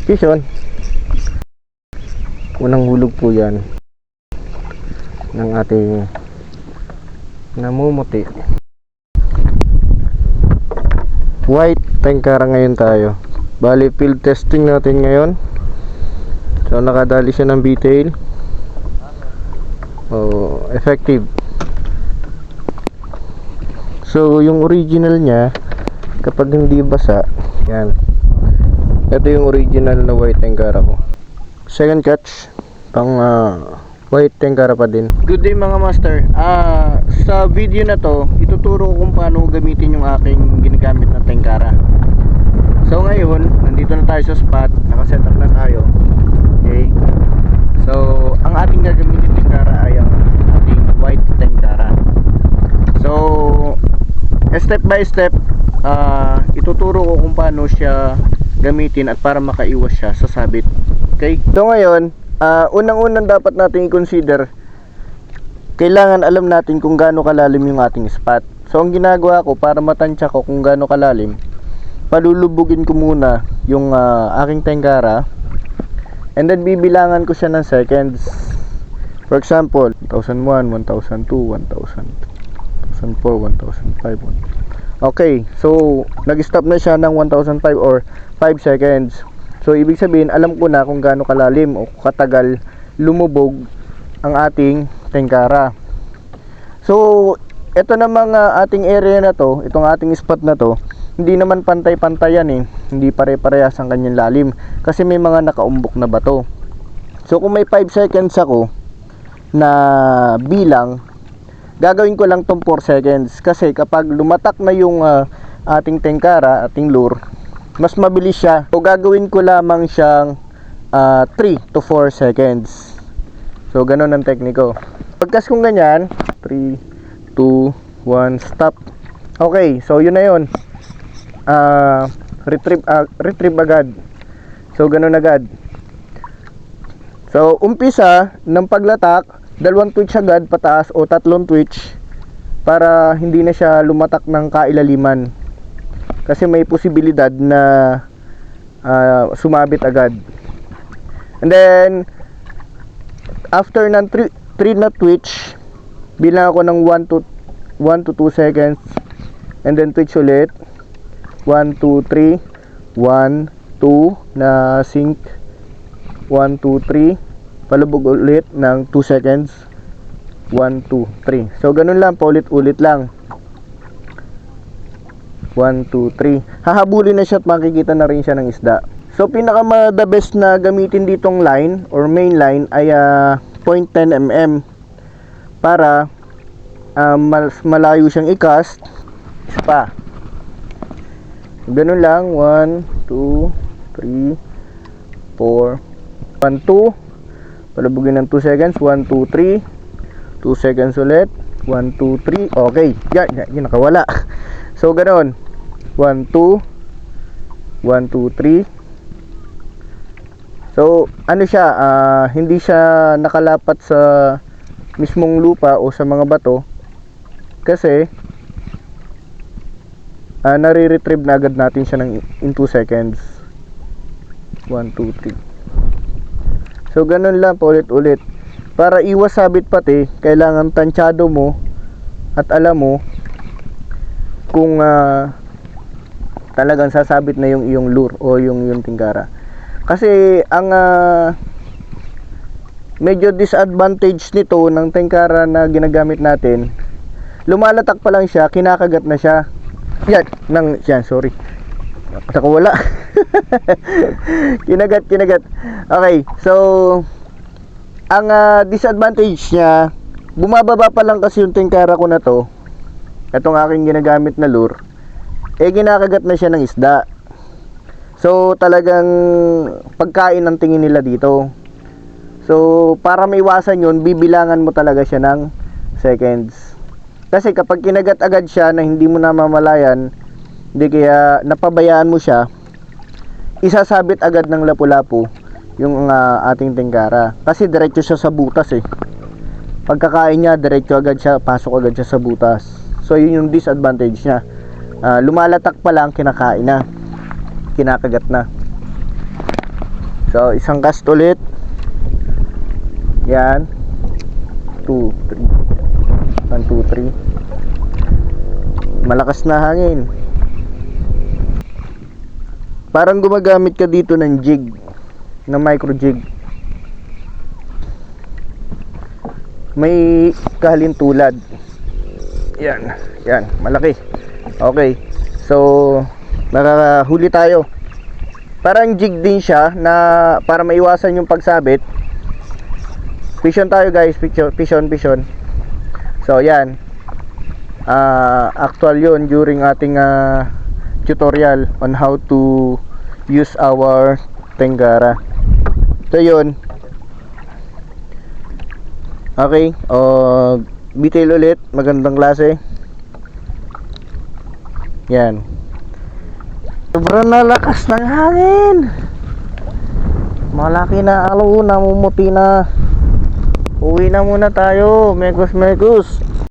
Vision. Unang hulog po yan ng ating namumuti. White tengkara ngayon tayo. Bali field testing natin ngayon. So nakadali siya ng B-tail. Effective. So yung original niya, kapag hindi basa, yan. Ito yung original na white tengkara ko. Second catch, pang white tengkara pa din. Good day mga master. Sa video na to, ituturo ko kung paano gamitin yung aking ginagamit na tengkara. So ngayon, nandito na tayo sa spot, nakaset up na tayo. Okay. So ang ating gagamitin tengkara ay ang ating white tengkara. So step by step, ituturo ko kung paano siya gamitin at para makaiwas siya sa sabit. Okay? So ngayon, unang-unang dapat natin i-consider, kailangan alam natin kung gaano kalalim yung ating spot. So ang ginagawa ko para matansya ko kung gaano kalalim, palulubugin ko muna yung aking tengkara, and then bibilangan ko siya ng seconds. For example, 1001, 1002, 1000, 1004, 1005. Okay, so nag-stop na siya ng 1005 or 5 seconds. So ibig sabihin, alam ko na kung gaano kalalim o katagal lumubog ang ating tengkara. So ito namang ating area na to, itong ating spot na to, hindi naman pantay-pantay yan eh. Hindi pare-parehas ang kanyang lalim kasi may mga nakaumbok na bato. So kung may 5 seconds ako na bilang, gagawin ko lang tong 4 seconds kasi kapag lumatak na yung ating tengkara, ating lure, mas mabilis siya. So gagawin ko lamang siyang 3 to 4 seconds. So ganun ang tekniko. Pagkas kung ganyan, 3, 2, 1, stop. Okay, so yun na yun. Retrieve agad. So ganun agad. So umpisa ng paglatak, 2 twitch agad pataas o 3 twitch para hindi na siya lumatak ng kailaliman. Kasi may posibilidad na sumabit agad. And then after ng 3 na twitch, bilang ako ng 1 to 2 seconds, and then twitch ulit. 1, 2, 3, 1, 2 na sync, 1, 2, 3, palubog ulit ng 2 seconds, 1, 2, 3. So ganun lang, paulit-ulit lang. 1, 2, 3. Hahabulin na siya at makikita na rin siya ng isda. So pinaka the best na gamitin ditong line or main line ay 0.10 mm para mas malayo siyang i-cast. Isa pa. Ganun lang, 1, 2, 3, 4, 1, 2. Palubugin ng 2 seconds, 1, 2, 3. 2 seconds ulit, 1, 2, 3. Okay, yan nakawala. So ganun, 1, 2, 1, 2, 3. So ano siya, hindi siya nakalapat sa mismong lupa o sa mga bato kasi nare-retrieve na agad natin siya in 2 seconds. 1, 2, 3. So ganun lang, paulit-ulit. Para iwas sabit pati, kailangan tansyado mo at alam mo kung talagang sasabit na yung iyong lure o yung tengkara. Kasi ang medyo disadvantage nito ng tengkara na ginagamit natin, lumalatak pa lang siya, kinakagat na siya. Yan, sorry. Nakawala. kinagat. Okay, so ang disadvantage niya, bumababa pa lang kasi yung tengkara ko na to, itong aking ginagamit na lure, kinakagat na siya ng isda. So talagang pagkain ang tingin nila dito. So para maiwasan yun, bibilangan mo talaga siya ng seconds. Kasi kapag kinagat agad siya na hindi mo namamalayan, hindi kaya napabayaan mo siya, isasabit agad ng lapu-lapu yung ating tengkara. Kasi diretso siya sa butas eh. Pagkakain niya, diretso agad siya, pasok agad siya sa butas. So yun yung disadvantage niya. Lumalatak pa lang, kinakain na, kinakagat na. So, isang cast ulit. Yan. 2, 3. 1, 2, 3. Malakas na hangin. Parang gumagamit ka dito ng jig, ng micro jig. May kahalintulad. Yan, yan, malaki. Okay. So, nakahuli tayo. Parang jig din siya na para maiwasan yung pagsabit. Fishon tayo guys, fishon. So, yan. Actual yun during ating tutorial on how to use our Tengara. So yun. Okay, detail ulit, magandang klase. Yan. Sobrang nalakas ng hangin. Malaki na alo, namumuti na. Uwi na muna tayo, mekos.